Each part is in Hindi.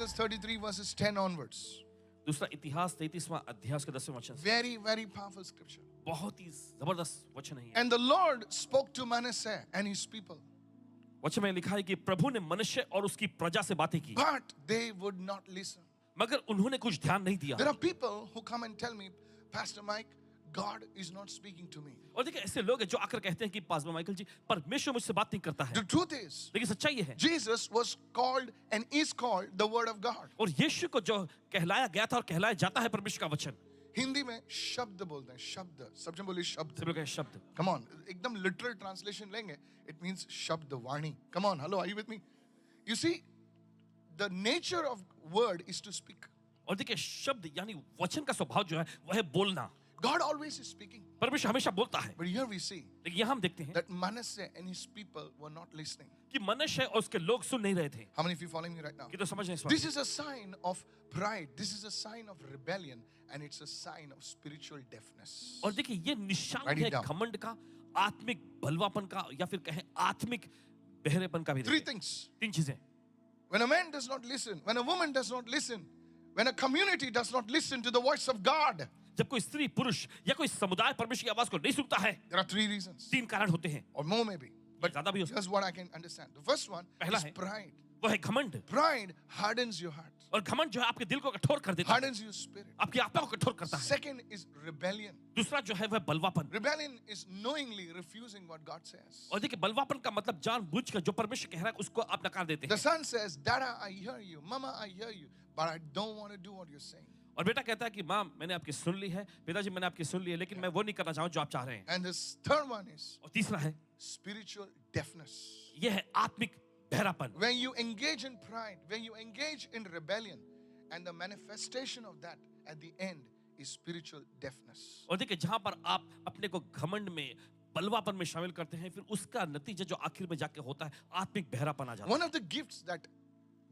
Chronicles 33 verses 10 onwards. दूसरा इतिहास 33वां अध्याय के 10वें वचन से। Very, very powerful scripture. बहुत ही जबरदस्त वचन है ये। And the Lord spoke to Manasseh and his people, वचन में लिखा है कि प्रभु ने मनुष्य और उसकी प्रजा से बातें की, but they would not listen. मगर उन्होंने कुछ ध्यान नहीं दिया। There are people who come and tell me, Pastor Mike, God is not speaking to me. और देखिए ऐसे लोग हैं जो आकर कहते हैं कि पास्टर माइकल जी परमेश्वर मुझसे बात नहीं करता है। The truth is, लेकिन सच्चाई ये है, Jesus was called and is called the Word of God. और यीशु को जो कहलाया गया था और कहलाया जाता है परमेश्वर का वचन। हिंदी में शब्द बोलते हैं, शब्द। सबसे बोलिए शब्द। सब लोग कहें शब्द। Come on, एकदम literal translation लेंगे, it means शब्द वाणी. Come on, hello, are you with me? You see, the nature of word is to speak. और देखिए शब्द यानी वचन का स्वभाव जो है वह है बोलना। God always is speaking. परमेश्वर हमेशा बोलता है। But here we see लेकिन यहाँ हम देखते हैं that Manasseh and his people were not listening. कि मनुष्य और उसके लोग सुन नहीं रहे थे। How many of you following me right now? कि तो समझ नहीं इस This बात। is a sign of pride. This is a sign of rebellion, and it's a sign of spiritual deafness. और देखिए ये निशान Write it है down. घमंड का, आत्मिक बलवापन का, या फिर कहें आत्मिक बहरेपन का भी। Three things. तीन चीजें। When a man does not listen, when a woman does not listen, when a community does not listen to the voice of God, जब कोई स्त्री पुरुष या कोई समुदाय परमेश्वर की आवाज को नहीं सुनता है, there are three reasons, तीन कारण होते हैं, or more maybe. But ज्यादा भी हो सकता here's what I can understand. The first one पहला is है, pride. वो है घमंड। Pride hardens your heart, और घमंड जो है आपके दिल को कठोर कर देता है, hardens your spirit. आपकी आत्मा को कठोर करता है। Second is rebellion. दूसरा जो है वह बलवापन। Rebellion is knowingly refusing what God says. और देखिए बलवापन का मतलब जानबूझकर जो परमेश्वर कह रहा है उसको आप नकार देते The हैं। son says, Dada, I hear you. Mama, I hear you. But I don't want to do what you're saying. और बेटा कहता है कि माँ मैंने आपकी सुन ली है, पिताजी मैंने आपकी सुन ली है, लेकिन मैं वो नहीं करना चाहूँ जो आप चाह रहे हैं। And this third one is और तीसरा है, spiritual deafness. यह है आत्मिक बहरापन। When you engage in pride, when you engage in rebellion, and the manifestation of that at the end is spiritual deafness. और देखिए जहां पर आप अपने को घमंड में बलवापन में शामिल करते हैं, फिर उसका नतीजा जो आखिर में जाके होता है आत्मिक बहरापन आ जाता है। One of the gifts that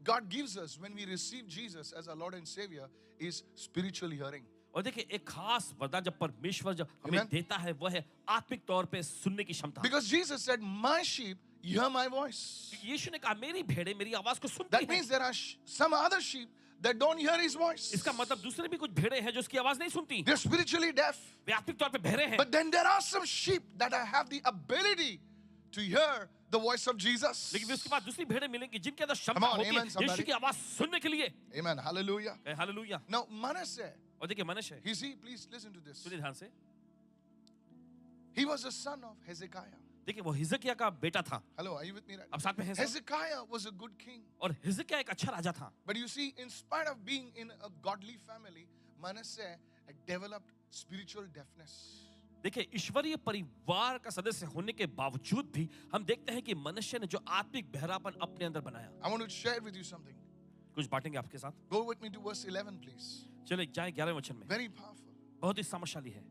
God gives us when we receive Jesus as our Lord and Savior is spiritual hearing. और देखिए एक खास वरदान जब परमेश्वर जब हमें Amen. देता है वह है आत्मिक तौर पे सुनने की क्षमता। Because Jesus said, My sheep hear my voice. यीशु ने कहा मेरी भेड़ें मेरी आवाज को सुनती That हैं। means there are some other sheep that don't hear his voice. इसका मतलब दूसरे भी कुछ भेड़ें हैं जो उसकी आवाज नहीं सुनती, They're spiritually deaf. वे आत्मिक तौर पे बहरे हैं। But then there are some sheep that have the ability to hear the voice of Jesus. लेकिन उसके बाद दूसरी भेड़ें मिलेंगी जिनके अंदर Come क्षमता on, होती amen, है somebody. यीशु की आवाज सुनने के लिए। Amen. Hallelujah. Hallelujah. Now, Manasseh, और देखिए मनुष्य, you see, please listen to this. सुनिए ध्यान से, He was the son of Hezekiah. देखिए वो हिजकिय्याह का बेटा था। Hello, are you with me right now? अब साथ में हैं सब? Hezekiah was a good king. और हिजकिय्याह एक अच्छा राजा था। But you see, in spite of being in a godly family, Manasseh had developed spiritual deafness. देखिए ईश्वरीय परिवार का सदस्य होने के बावजूद भी हम देखते हैं कि मनुष्य ने जो आत्मिक बहरापन अपने अंदर बनाया। I want to share with you something. कुछ बांटेंगे आपके साथ। Go with me to verse 11, please. चले जाए 11वें वचन में। Very powerful. बहुत ही सामर्थ्यशाली है।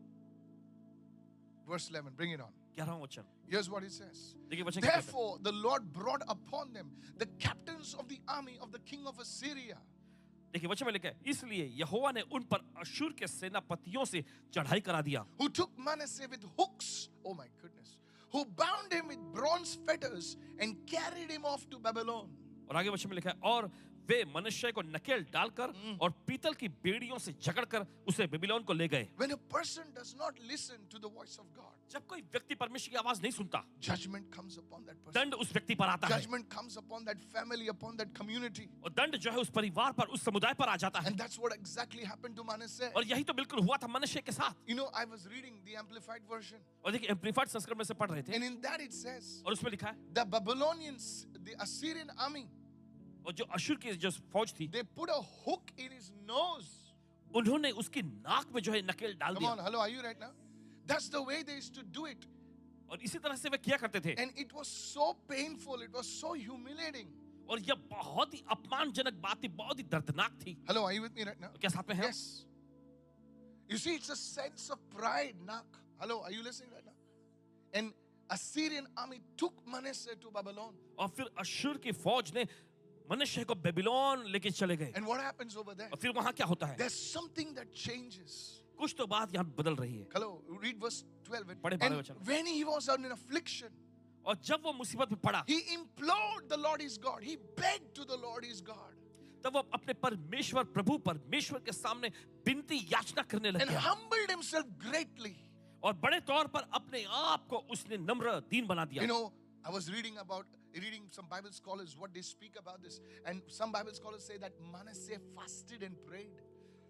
Verse 11, bring it on. 11वां वचन। Here's what it says. देखिए वचन क्या कहता है? Therefore, the Lord brought upon them the captains of the army of the king of Assyria. देखिए वचन में लिखा है इसलिए यहोवा ने उन पर अश्शूर के सेनापतियों से चढ़ाई करा दिया, Who took Manasseh with hooks, oh my goodness, who bound him with bronze fetters and carried him off to Babylon. और आगे वचन में लिखा है और वे मनुष्य को नकेल डालकर और पीतल की बेड़ियों से जकड़कर उसे बेबीलोन को ले गए। When a person does not listen to the voice of God, जब कोई व्यक्ति परमेश्वर की आवाज नहीं सुनता, judgment comes upon that person. दंड उस व्यक्ति पर आता है, Judgment comes upon that family, upon that community. और दंड जो है उस परिवार पर उस समुदाय पर आ जाता है। And that's what exactly happened to Manasseh. और यही तो बिल्कुल हुआ था मनुष्य के साथ। You know, I was reading the Amplified version, और देखिए एम्प्लीफाइड संस्करण में से पढ़ रहे थे and in that it says, और उसमें लिखा है the Babylonians, the Assyrian army, और जो अश्शूर की जो फौज थी they put a hook in his nose. उन्होंने उसकी नाक में जो है नकेल डाल Come दिया। on, hello, are you right now? That's the way they used to do it. और इसी तरह से वे किया करते थे। And it was so painful, it was so humiliating. और यह बहुत ही अपमानजनक बात थी, बहुत ही दर्दनाक थी। Hello, are you with me right now? क्या साथ में है? Yes. You see, it's a sense of pride. Nak. Hello, are you listening right now? And Assyrian army took Manasseh to Babylon. और फिर अश्शूर की फौज ने मनुष्य को बेबीलोन लेके चले गए। And what happens over there? और फिर वहां क्या होता है? There's something that changes. कुछ तो बात यहाँ बदल रही है। Hello, read verse 12. पढ़े And 12वें वचन। when he was in affliction, और जब वो मुसीबत में पड़ा, he implored the Lord his God. He begged to the Lord his God. तब वो अपने परमेश्वर प्रभु परमेश्वर के सामने विनती याचना करने लग and गया humbled himself greatly. और बड़े तौर पर अपने आप को उसने नम्र दीन बना दिया. You know, I was reading some Bible scholars what they speak about this, and some Bible scholars say that Manasseh fasted and prayed.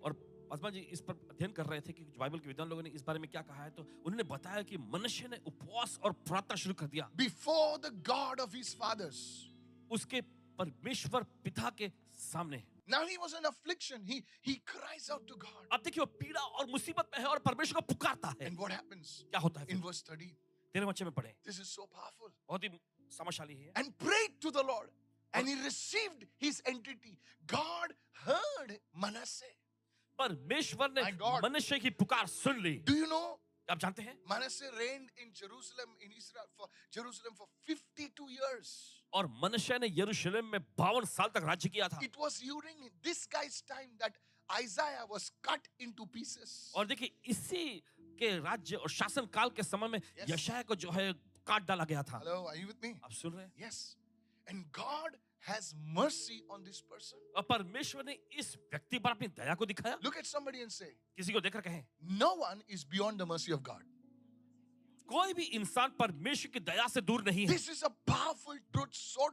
और पद्मा जी इस पर अध्ययन कर रहे थे कि बाइबल के विद्वान लोगों ने इस बारे में क्या कहा है, तो उन्होंने बताया कि मनुष्य ने उपवास और प्रार्थना शुरू कर दिया Before the God of his fathers. उसके परमेश्वर पिता के सामने. Now he was in affliction. He cries out to God. अब देखिए वो पीड़ा और मुसीबत में है और परमेश्वर को पुकारता है. And what happens? क्या होता है In फिर? verse 13. 13 बच्चे में पढ़े. This is so powerful. बहुत ही समझशाली है. And prayed to the Lord. And he received his entity. God heard Manasseh. परमेश्वर ने My God. मनुष्य की पुकार सुन ली. Do you know? आप जानते हैं? Manasseh reigned in Jerusalem, in Israel, for Jerusalem for 52 years. और मनुष्य ने यरूशलेम में 52 साल तक राज्य किया था. It was during this guy's time that Isaiah was cut into pieces. और देखिए इसी के राज्य और शासन काल के समय में Yes. यशायाह को जो है काट डाला गया था. Hello, are you with me? आप सुन रहे हैं? Yes. And God has mercy on this person. और परमेश्वर ने इस व्यक्ति पर अपनी दया को दिखाया. Look at somebody and say, किसी को देखकर कहें, no one is beyond the mercy of God. कोई भी इंसान परमेश्वर की दया से दूर नहीं है. This is a powerful truth, so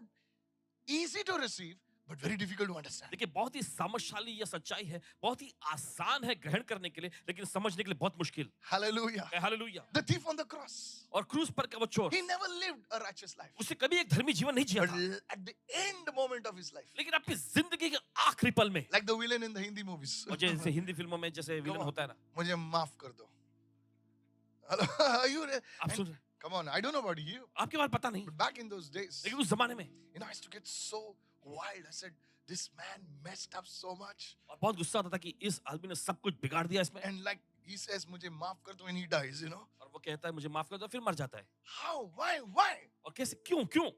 easy to receive, but very difficult to understand. देखिए बहुत ही सामर्थ्यशाली यह सच्चाई है, बहुत ही आसान है ग्रहण करने के लिए, लेकिन समझने के लिए बहुत मुश्किल. Hallelujah. Hallelujah. The thief on the cross, और क्रूस पर का वो चोर, he never lived a righteous life. उसे कभी एक धर्मी जीवन नहीं जिया But था, at the end moment of his life, लेकिन अपनी जिंदगी के आखिरी पल में, like the villain in the Hindi movies, और जैसे हिंदी फिल्मों में जैसे विलन on. होता है ना, मुझे माफ कर दो. Hello, are you re- आप and सुन रहे हैं? come on, I don't know about you, आपके बारे में पता नहीं, but back in those days, लेकिन उस जमाने में you know, I used to get so wild. I said, this man messed up so much. और बहुत गुस्सा आता था कि इस आदमी ने सब कुछ बिगाड़ दिया इसमें, And like he says, मुझे माफ कर दो, and he dies, you know. और वो कहता है मुझे माफ कर दो, फिर मर जाता है. How? Why? और कैसे, क्यों?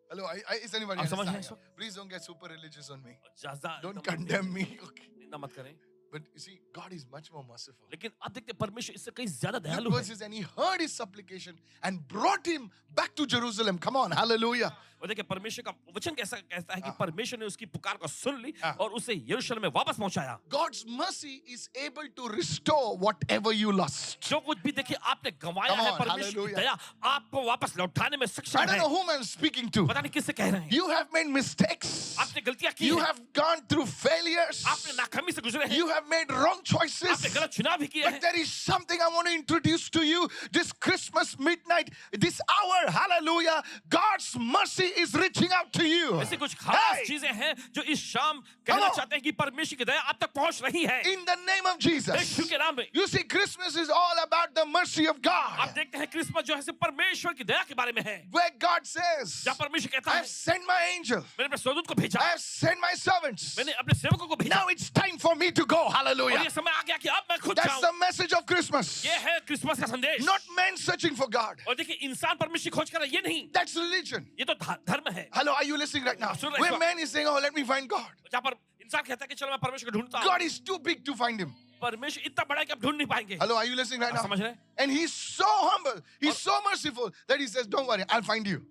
Hello, is anybody आप समझ रहे हैं understand? इसको? Please don't get super religious on me. ज्यादा Don't condemn me. Okay. निंदा मत करें. But you see, God is much more merciful. लेकिन अब देखते हैं परमेश्वर इससे कहीं ज्यादा Look दयालु है. verses, and he heard his supplication and brought him back to Jerusalem. Come on, hallelujah. और देखिए परमेश्वर का वचन कैसा कहता है कि परमेश्वर ने उसकी पुकार को सुन ली हाँ. और उसे यरूशलेम में वापस पहुंचाया. God's mercy is able to restore whatever you lost. जो कुछ भी देखिए आपने गंवाया Come है, on, परमेश्वर की hallelujah. दया आपको वापस लौटाने में I सक्षम don't है. know whom I'm speaking to. पता नहीं किससे कह रहे हैं. You have made mistakes. आपने गलतियां की You हैं. have gone through failures. आपने नाकामी से गुजरे हैं. You have made wrong आपने choices. गलत चुनाव भी किए But हैं. there is something I want to introduce to you this Christmas midnight, this hour, hallelujah. God's mercy is reaching out to you. ऐसी कुछ खास Hey, चीजें हैं जो इस शाम Come कहना on. चाहते हैं कि परमेश्वर की दया आप तक पहुंच रही है. in the name of Jesus. यीशु के नाम में. You see, Christmas is all about the mercy of आप God. देखते हैं क्रिसमस जो है सिर्फ परमेश्वर की दया के बारे में है. Where God says, जहाँ परमेश्वर कहता I है have sent my angel, मैंने अपने स्वर्गदूत को भेजा, I have sent my servants. मैंने अपने सेवकों को भेजा. Now it's time for me to go. और Hallelujah. ये समय आ गया कि अब मैं खुद That's जाऊं. the message of Christmas. ये है क्रिसमस का संदेश. Not men searching for God. और देखिए इंसान परमेश्वर की खोज कर रहा है, ये नहीं, That's religion. ये तो धर्म है. Hello, are you listening right now? सुन रहे हैं Where इस man is saying, oh, let me find God. जहाँ पर इंसान कहता है कि चलो मैं परमेश्वर को ढूंढता हूँ. God is too big to find him. परमेश्वर इतना बड़ा है कि आप ढूंढ नहीं पाएंगे. Hello, are you listening right आप now? समझ रहे हैं? And he's so humble, he's so merciful that he says, don't worry, I'll find you.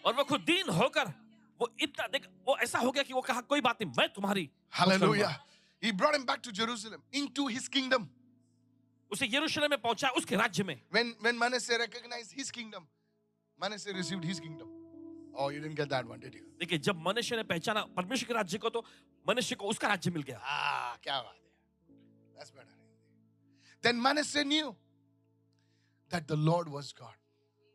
और वो खुद दीन होकर वो इतना देख वो ऐसा हो गया कि वो कहा कोई बात नहीं, मैं तुम्हारी. Hallelujah. He brought him back to Jerusalem, into his kingdom. उसे यरूशलेम में पहुंचा, उसके राज्य में. When Manasseh recognized his kingdom, Manasseh received his kingdom. Oh, you didn't get that one, did you? देखिए जब मनुष्य ने पहचाना परमेश्वर के राज्य को, तो मनुष्य को उसका राज्य मिल गया. Ah, kya baat hai. That's better. Then Manasseh knew that the Lord was God.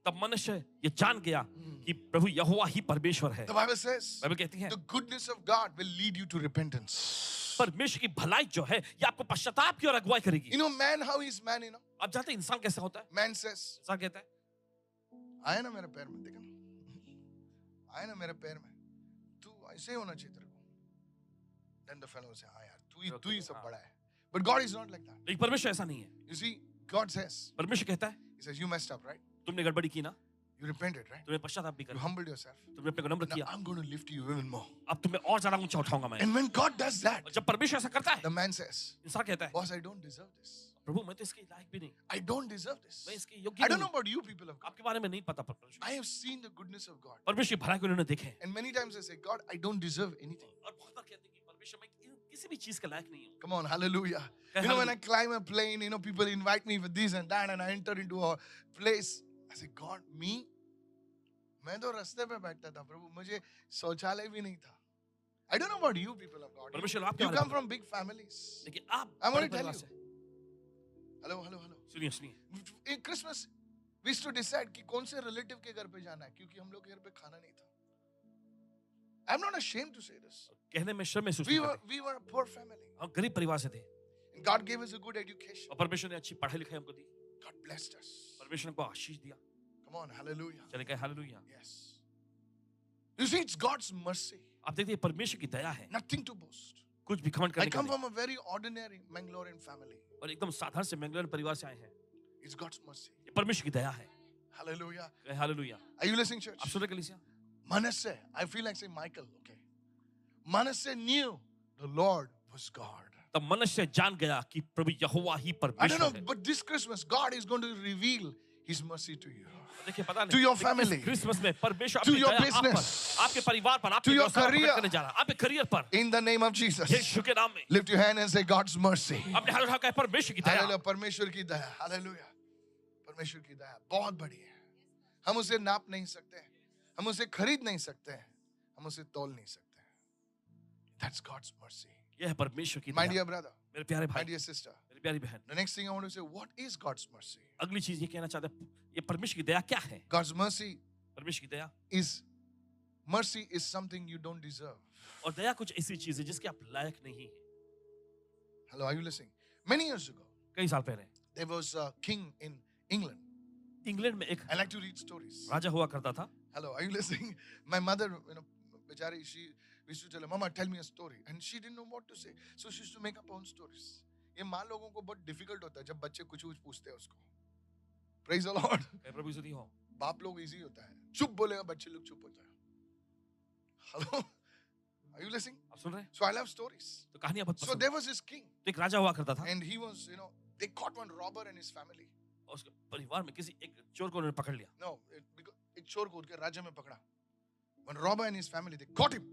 तब मनुष्य ये जान गया कि प्रभु यहोवा ही परमेश्वर है. The Bible says, बाइबल कहती है the goodness of God will lead you to repentance. परमेश्वर की भलाई जो है ये आपको पश्चाताप की ओर अगुवाई करेगी. You know, man, how is man, you know? आप जानते हैं इंसान कैसा होता है? Man says, इंसान कहता है आया ना मेरे पैर में, देखा ना? आया ना मेरे पैर में, तू ऐसे होना चाहिए तेरे को. Then the fellow will say, हाँ यार, तू ही सब बड़ा है. But God is not like that. लेकिन परमेश्वर ऐसा नहीं है. You see, God says, परमेश्वर कहता है He says, you messed up, right? तुमने गड़बड़ी की ना, You repented, right? तुमने पश्चाताप भी You कर, humbled yourself. तुमने अपने को नम्र Now किया, I'm going to lift you even more. अब तुम्हें और ज्यादा ऊंचा उठाऊंगा मैं. And when God does that, और जब परमेश्वर ऐसा करता है, the man says, इंसान कहता है boss, I don't deserve this. प्रभु मैं तो इसके लायक भी नहीं, I don't deserve this. मैं इसके योग्य I don't नहीं. know about you people of God. आपके बारे में नहीं पता परमेश्वर. I have seen the goodness of God. परमेश्वर की भलाई को उन्होंने देखे. And many times I say, God, I don't deserve anything. और बहुत बार कहते हैं कि परमेश्वर मैं किसी भी चीज के लायक नहीं हूँ. Come on, hallelujah. Hey, You know, when I hallelujah. climb a plane, you know, people invite me for this and that, and I enter into a place. I say, God, me? मैं तो रास्ते पे बैठता था प्रभु, मुझे शौचालय भी नहीं था. I don't know about you people of God. परमेश्वर आपके You बारे come में from big families. लेकिन आप I'm बड़े going to tell परिवार you. से. Hello, hello, hello. सुनिए सुनिए. In Christmas, we used to decide कि कौन से relative के घर पे जाना है, क्योंकि हम लोग के घर पे खाना नहीं था. I'm not ashamed to say this. कहने में शर्म महसूस We नहीं were, करते. we were a poor family. हम गरीब परिवार से थे And God gave us a good education. और परमेश्वर ने अच्छी पढ़ाई लिखाई हमको दी. God blessed us. परमेश्वर ने हमको आशीष दिया. Come on, hallelujah. चले कहे hallelujah. Yes. You see, it's God's mercy. आप देखते हैं परमेश्वर की दया है. Nothing to boast. कुछ भी घमंड I करने का come नहीं. from a very ordinary Mangalorean family. और एकदम साधारण से मैंगलोर परिवार से आए हैं. It's God's mercy. ये परमेश्वर की दया है. Hallelujah. कहे hallelujah. Are you listening, church? आप सुन रहे हैं कलीसिया? Manasseh, I feel like saying Michael, okay. Manasseh knew the Lord was God. तब मनुष्य जान गया कि प्रभु यहोवा ही I don't परमेश्वर know, है. but this Christmas, God is going to reveal His mercy to you. देखिए पता नहीं. To your लेकिन family. इस क्रिसमस में परमेश्वर To अपनी your दया आप business. पर, आपके परिवार पर, आपके To your व्यवसाय पर career. प्रकट करने जा रहा है. आपके करियर पर. In the name of Jesus. यीशु के नाम में. Lift your hand and say, God's mercy. अपने हाथ उठा के परमेश्वर की दया. Hallelujah. परमेश्वर की दया. Hallelujah. परमेश्वर की दया बहुत बड़ी है. हम उसे नाप नहीं सकते. हम उसे खरीद नहीं सकते. हम उसे तौल नहीं सकते. That's God's mercy. यह है परमेश्वर की My दया. dear brother, मेरे प्यारे my भाई, dear sister. मेरी प्यारी बहन. The next thing I want to say, what is God's mercy? अगली चीज ये कहना चाहते हैं, ये परमेश्वर की दया क्या है? God's mercy परमेश्वर की दया is something you don't deserve. और दया कुछ ऐसी चीज है जिसके आप लायक नहीं हैं. Hello, are you listening? Many years ago, कई साल पहले there was a king in England. England में एक I like to read stories. राजा हुआ करता था. Hello, are you listening? My mother, Bechari, she used to tell her, Mama, tell me a story. And she didn't know what to say. So she used to make up her own stories. ये माँ लोगों को बहुत difficult होता है जब बच्चे कुछ पूछते हैं उसको. Praise the Lord. प्रभु यीशु दी हो. बाप लोग easy होता है. चुप बोलेगा बच्चे लोग चुप होता है. Hello, are you listening? आप सुन रहे हैं? So I love stories. तो कहानियां बहुत So पसंद. there was this king, तो एक राजा हुआ करता था and he was, they caught one robber and his family. और उसके परिवार में किसी एक चोर को उन्होंने पकड़ लिया. No, because एक चोर को उनके राज्य में पकड़ा. One robber and his family, they caught him.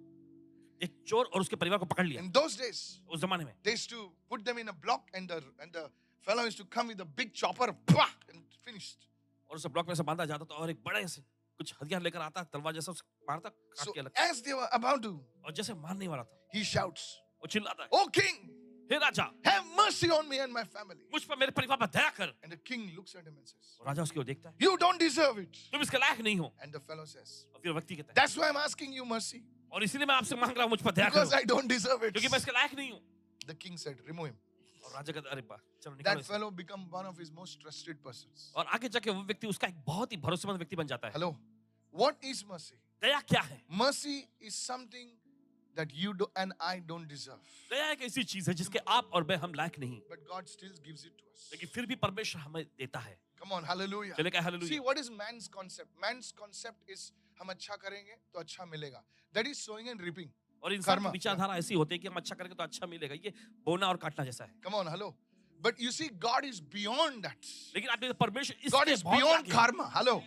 एक चोर और उसके परिवार को पकड़ लिया. In those days, उस जमाने में they used to put them in a block, and the fellow used to come with a big chopper, bah, and finished. और उसे ब्लॉक में से बांधा जाता था और एक बड़े से कुछ हथियार लेकर आता, तलवार जैसा उसे मारता, काट So के अलग. as they were about to, और जैसे मारने वाला था, he shouts, वो चिल्लाता है, "Oh king, hey Raja, have mercy on me and my family." मुझ पर मेरे परिवार पर दया कर. And the king looks at him and says, और राजा उसकी ओर देखता है, "You don't deserve it." तुम इसके लायक नहीं हो. And the fellow says, और फिर व्यक्ति कहता है, "That's why I'm asking you mercy, और इसीलिए मैं आपसे मांग रहा हूँ मुझ पर दया because करो, I don't deserve it." क्योंकि मैं इसके लायक नहीं हूँ. The king said, "Remove him." और राजा कहता है, अरे वाह, चलो निकालो That इसे. fellow become one of his most trusted persons. और आगे जाके वो व्यक्ति उसका एक बहुत ही भरोसेमंद व्यक्ति बन जाता है. Hello, what is mercy? दया क्या है? Mercy is something that you do and I don't deserve, दया एक ऐसी चीज है जिसके आप और मैं हम लायक नहीं, but God still gives it to us. लेकिन फिर भी परमेश्वर हमें देता है. Come on, hallelujah. चले क्या See, hallelujah. what is man's concept? Man's concept is हम अच्छा करेंगे तो अच्छा मिलेगा. That is sowing and reaping. और इंसान की कर्म. विचारधारा ऐसी होती है कि हम अच्छा करेंगे तो अच्छा मिलेगा. ये बोना और काटना जैसा है. Come on, hello. But you see, God is beyond that. लेकिन आप देखते हैं, परमेश्वर God इसके is बहुत beyond आगे है. karma. Hello.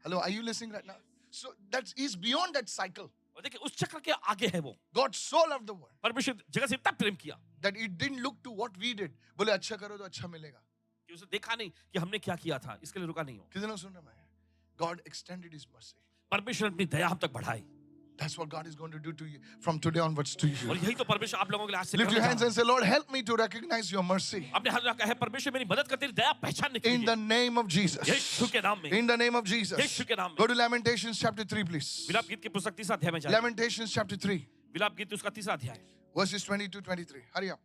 Hello, are you listening right now? So he's beyond that cycle. और देखिए उस चक्र के आगे है वो. God so loved the world परमेश्वर जगत से इतना प्रेम किया that it didn't look to what we did. बोले अच्छा करो तो अच्छा मिलेगा. कि उसे देखा नहीं कि हमने क्या किया था, इसके लिए रुका नहीं हो. कितने लोग सुन रहे हैं? God extended his mercy. परमेश्वर ने अपनी दया हम तक बढ़ाई. That's what God is going to do to you from today onwards to you. और यही तो परमेश्वर आप लोगों के लिए आज से Lift करने your जा hands रहा and say, Lord, help me to recognize your mercy. है. अपने हाथ में कहा है, परमेश्वर मेरी मदद कर तेरी दया पहचानने के In लिए. the name of Jesus. यीशु के नाम में. In the name of Jesus. यीशु के नाम में. Go to Lamentations chapter 3, please. विलाप गीत के पुस्तक 3 अध्याय में जाइए. Lamentations chapter 3, विलाप गीत उसका 3 अध्याय. verses 22-23. Hurry up.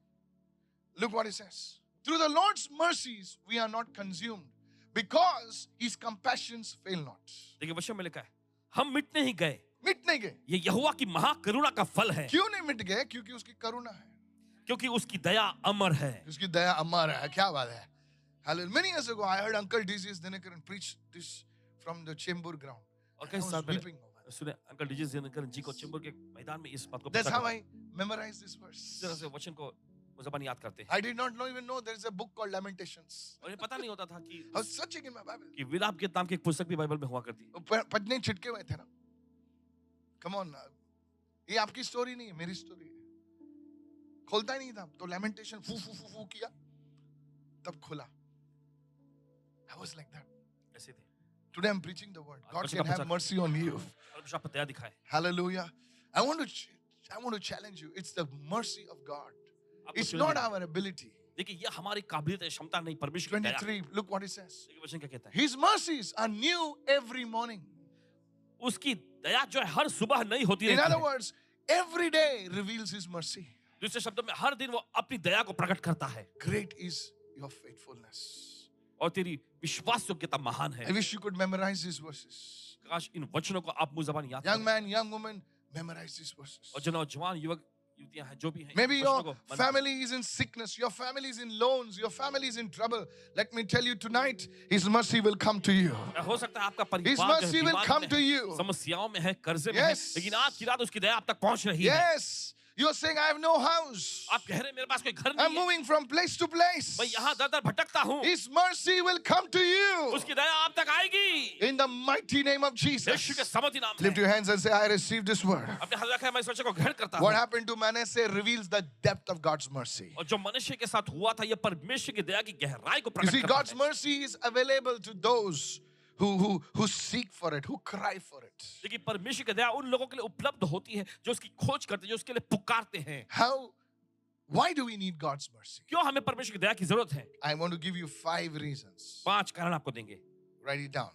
Look what it says. Through the Lord's mercies we are not consumed, because his compassions fail not. देखिए वचन में लिखा है, हम मिट नहीं गए. मिट नहीं गए. ये यहोवा की महाकरुणा का फल है, क्यों नहीं मिट गए? क्योंकि उसकी करुणा है. क्योंकि उसकी दया अमर है. उसकी दया अमर है. क्या बात है? Hallelujah. Many years ago, I heard Uncle D.C.S. Dinakaran preach this from the Chembur ground. और I कई was साल weeping पहले over it. सुने अंकल डीजे दिनकरन जी को चेंबूर के मैदान में इस बात को That's प्रकट how हुआ. I memorized this इस verse. तरह से वचन को ज़बान याद करते हैं. I did not even know there is a book called Lamentations. और ये पता नहीं होता था I was searching in my Bible. कि विलाप गीत नाम की एक पुस्तक भी बाइबल में हुआ करती है. पन्ने छिटके हुए थे ना. Come on. ये आपकी स्टोरी नहीं है, मेरी स्टोरी है. खोलता ही नहीं था, तो लैमेंटेशन फू फू फू फू किया, तब खुला. I was like that. ऐसे थे. Today I'm preaching the word. God वचन can का have प्रचार. mercy on you. परमेश्वर आप पर दया दिखाए. Hallelujah. I want to challenge you. It's the mercy of God. आपको It's चुनने not दिया. our ability. देखिए ये हमारी काबिलियत है, क्षमता नहीं, परमेश्वर की दया. 23, look what it says. देखिए वचन क्या कहता है. His mercies are new every morning. उसकी दया जो है हर सुबह नई होती In रहती other है. words, every day reveals His mercy. दूसरे शब्दों में हर दिन वो अपनी दया को प्रकट करता है. Great is your faithfulness. और तेरी विश्वास योग्यता महान I है. wish you could memorize these verses. काश इन वचनों को आप मुंह ज़बान याद Young करें. man, young woman, memorize these verses. और जो नौजवान युवक युवतियां हैं जो भी हैं, Maybe इन your वचनों को मन- family is in sickness, your family is in loans, your family is in trouble. Let me tell you tonight, His mercy will come to you. हो सकता है आपका परिवार His जो है mercy will बीमारी come में to है, you. समस्याओं में है, कर्जे में है, Yes. लेकिन आज की रात उसकी दया आप तक पहुंच रही है. Yes, you're saying, I have no house. आप कह रहे हैं मेरे पास कोई घर I'm नहीं है, moving from place to place. मैं यहाँ दर दर भटकता हूँ. His mercy will come to you. उसकी दया आप तक आएगी. In the mighty name of यीशु के Jesus. समर्थी नाम Lift में. your hands and say, I receive this word. अपने हाथ रखा है, मैं इस वचन को ग्रहण करता What हूँ. happened to Manasseh reveals the depth of God's mercy. और जो मनुष्य के साथ हुआ था, ये परमेश्वर की दया की गहराई को You see, प्रकट God's करता है. mercy is available to those who seek for it, who cry for it. लेकिन परमेश्वर की दया उन लोगों के लिए उपलब्ध होती है जो उसकी खोज करते हैं, जो उसके लिए पुकारते हैं. Why do we need God's mercy? क्यों हमें परमेश्वर की दया की जरूरत है? I want to give you 5 reasons. 5 कारण आपको देंगे. Write it down.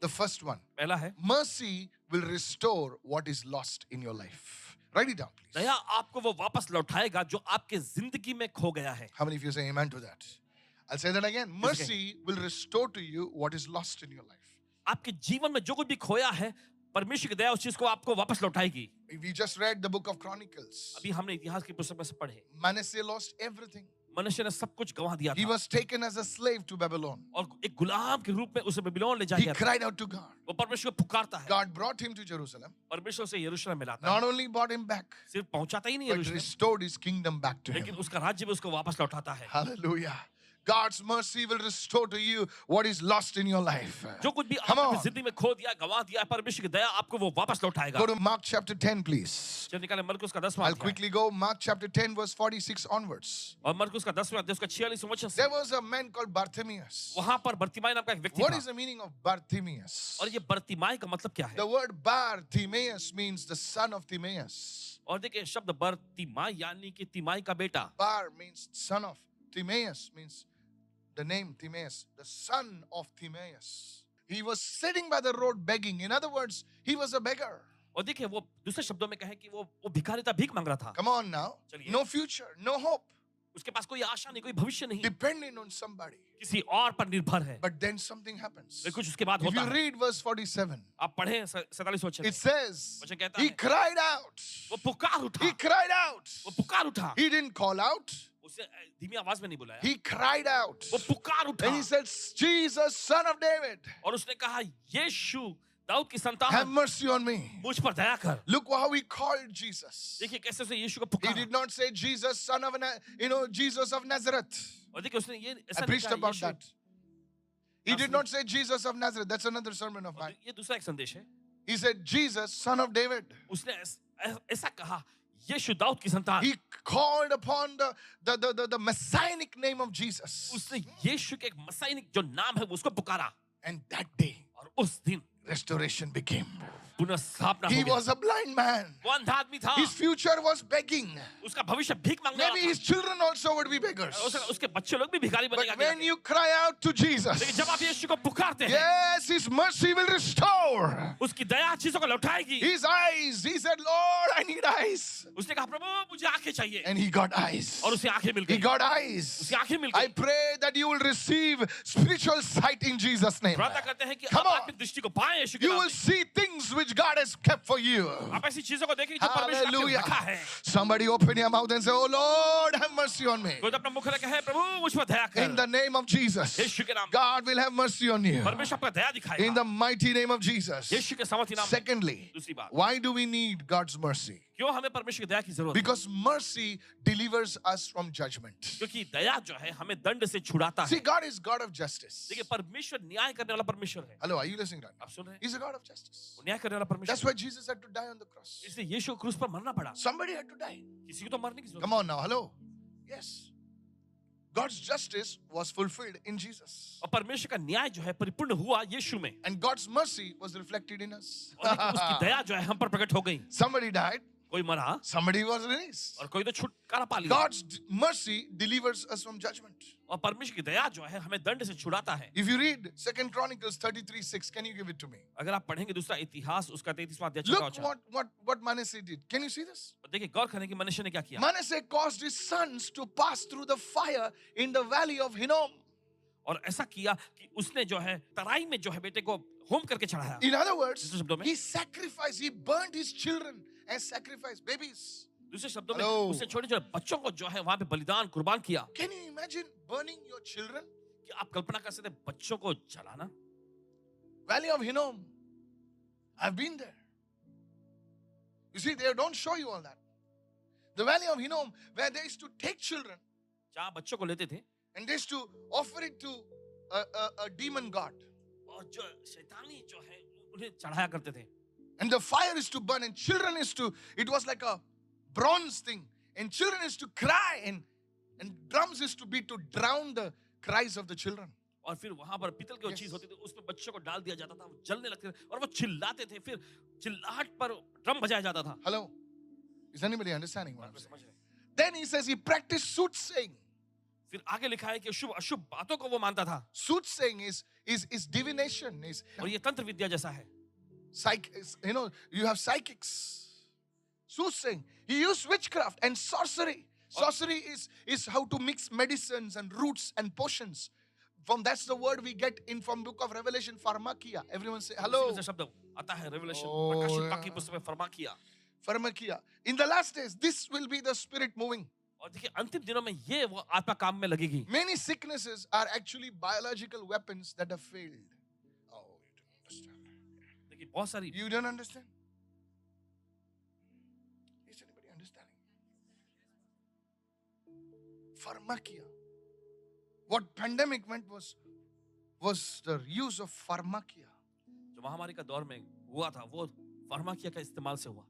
The first one, पहला है, mercy will restore what is lost in your life. Write it down, please. दया आपको वो वापस लौटाएगा जो आपके जिंदगी में खो गया है. How many of you say amen to that? I'll say that again. Mercy will restore to you what is lost in your life. आपके जीवन में जो कुछ भी खोया है, परमेश्वर की दया उस चीज को आपको वापस लौटाएगी. We just read the book of Chronicles. अभी हमने इतिहास की पुस्तक में से पढ़े. Manasseh lost everything. मनुष्य ने सब कुछ गंवा दिया He था was taken as a slave to Babylon. और एक गुलाम के रूप में उसे बेबीलोन ले जाया He गया था. cried out to God. वो परमेश्वर को पुकारता है. God brought him to Jerusalem. परमेश्वर से यरूशलेम में लाता है. Not only brought him back, सिर्फ पहुंचाता ही नहीं but यरूशलेम, restored his kingdom back to लेकिन him. उसका राज्य भी उसको वापस लौटाता है. Hallelujah. God's mercy will restore to you what is lost in your life. जो कुछ भी Come आपने on. जिंदगी में खो दिया, गंवा दिया, परमेश्वर की दया आपको वो वापस लौटाएगा. Go to Mark chapter 10, please. चलिए निकालें मरकुस का 10वां I'll अध्याय. quickly go. Mark chapter 10, verse 46 onwards. और मरकुस का 10वां अध्याय उसका 46वां वचन से. There was a man called Bartimaeus. वहां पर बर्तिमाई नाम का एक व्यक्ति What था. is the meaning of Bartimaeus? और ये बर्तिमाई का मतलब क्या है? The word Bartimaeus means the son of Timaeus. और देखिए शब्द बर्तिमाई यानी कि तिमाई का बेटा. Bar means son of. Timaeus means the name Timaeus, the son of Timaeus. He was sitting by the road begging. In other words, he was a beggar. और देखिए वो दूसरे शब्दों में कहें कि वो भिखारी था, भीख मांग रहा था. Come on now. चलिए. No future, no hope. उसके पास कोई आशा नहीं, कोई भविष्य नहीं, Depending on somebody. किसी और पर निर्भर है. But then something happens. लेकिन कुछ उसके बाद If होता you है. read verse 47, आप पढ़ें 47 वचन. it says, वचन कहता he है, cried out. वो पुकार उठा. He cried out. वो पुकार उठा. He didn't call out. उसे धीमी आवाज में नहीं बुलाया. He cried out. वो पुकार उठा. And he said, Jesus, son of David, और उसने कहा, यीशु दाऊद की have संतान, mercy on me. मुझ पर दया कर. Look how he called Jesus. देखिए कैसे उसने यीशु को He पुकारा. did not say Jesus, son of, Jesus of Nazareth. और देखिए उसने ये ऐसा I नहीं preached कहा, about Yeshu. that. He did not say Jesus of Nazareth. That's another sermon of mine. ये दूसरा एक संदेश है. He said, Jesus, son of David. उसने ऐसा कहा, यीशु दाऊद की संतान. He called upon the messianic name of Jesus. उसने यीशु के एक मसाइनिक जो नाम है वो उसको पुकारा. And that day, और उस दिन restoration became. पुनर्स्थापना He हो गई. was a blind man. वो अंधा आदमी था. His future was begging. उसका भविष्य भीख मांगने Maybe वाला his children also would be beggars. था. उसके बच्चे लोग भी भिखारी But बनेंगे. when you cry out to लेकिन Jesus, जब आप यीशु को पुकारते हैं, yes, his mercy will restore. उसकी दया चीजों को लौटाएगी. His eyes, he said, Lord, I need eyes. उसने कहा, प्रभु मुझे आंखें चाहिए. And he got eyes. और उसे आंखें मिल He गई. got eyes. उसकी आंखें मिल I गई. pray that you will receive spiritual sight in Jesus' name. प्रार्थना करते हैं कि Come आप on. आत्मिक दृष्टि को पाएं यीशु के You नाम will में. see things which God has kept for you. आप ऐसी चीजों को देखेंगे जो परमेश्वर आपके Hallelujah. रखा है. Somebody open your mouth and say, Oh Lord, have mercy on me. कोई तो अपना मुख रखे है, प्रभु मुझ पर दया In कर. the name of Jesus, यीशु के नाम में. God will have mercy on you. परमेश्वर आपका दया In दिखाएगा. the mighty name of Jesus. यीशु के सामर्थी नाम में. Secondly, दूसरी बात, why do we need God's mercy? क्यों हमें परमेश्वर की दया की जरूरत है? Because mercy delivers us from judgment. क्योंकि दया जो है हमें दंड से छुड़ाता See, है. God is God of justice. देखिए परमेश्वर न्याय करने वाला परमेश्वर है. Hello, are you listening right now? आप सुन रहे हैं? He's a God of justice. वो न्याय करने वाला That's परमेश्वर. why Jesus had to die on the cross. इसलिए यीशु क्रूस पर मरना पड़ा. Somebody had to die. किसी को तो मरने की जरूरत. Come on now, hello. Yes. God's justice was fulfilled in Jesus. और परमेश्वर का न्याय जो है परिपूर्ण हुआ यीशु में. And God's mercy was reflected in us. और देखिए उसकी दया जो है हम पर प्रकट हो गई. Somebody died, कोई मरा somebody was released. और कोई तो छुटकारा पा लिया. God's mercy delivers us from judgment. और परमेश्वर की दया जो है हमें दंड से छुड़ाता है. If you read 2 Chronicles 33:6, can you give it to me? अगर आप पढ़ेंगे दूसरा इतिहास उसका 33वां अध्याय Look चौथा वचन. what Manasseh did. Can you see this? देखिए गौर करें कि मनुष्य ने क्या किया. Manasseh caused his sons to pass through the fire in the valley of Hinnom. और ऐसा किया कि उसने जो है तराई में जो है बेटे को होम करके चढ़ाया. In other words, दूसरे शब्दों में he sacrificed, he burned his children as sacrifice, babies. दूसरे शब्दों में Hello. उसने छोटे छोटे बच्चों को जो है वहां पे बलिदान कुर्बान किया. Can you imagine burning your children? कि आप कल्पना कर सकते हैं बच्चों को जलाना. Valley of Hinnom. I've been there. You see, they don't show you all that. The Valley of Hinnom, where they used to take children जहाँ बच्चों को लेते थे and they used to offer it to a demon god. और जो शैतानी जो है उन्हें चढ़ाया करते थे. And the fire is to burn, and children is to, it was like a bronze thing. And children is to cry, and drums is to be to drown the cries of the children. और फिर वहां पर पीतल की वो Yes. चीज होती थी उसमें बच्चों को डाल दिया जाता था. वो जलने लगते थे और वो चिल्लाते थे. फिर चिल्लाहट पर ड्रम बजाया जाता था. Hello? Is anybody understanding what I'm आप saying? समझ रहे हैं? Then he says he practiced soothsaying. फिर आगे लिखा है कि शुभ अशुभ बातों को वो मानता था. Soothsaying is divination, is और ये तंत्र विद्या जैसा है. you know, you have psychics. Soothsaying. He used witchcraft and sorcery. Sorcery is how to mix medicines and roots and potions. That's the word we get in from book of Revelation, pharmakia. Everyone say hello. उसी से शब्द आता है रेवलेशन Oh, प्रकाशित yeah. वाक्य पुस्तक में फरमा किया. Pharmakia. In the last days, this will be the spirit moving. और देखिए अंतिम दिनों में ये वो आत्मा काम में लगेगी. Many sicknesses are actually biological weapons that have failed. Oh, you don't understand. देखिए बहुत सारी You don't understand? Is anybody understanding? Pharmakia. What pandemic meant was the use of pharmakia. जो महामारी का दौर में हुआ था वो फार्माकिया का इस्तेमाल से हुआ.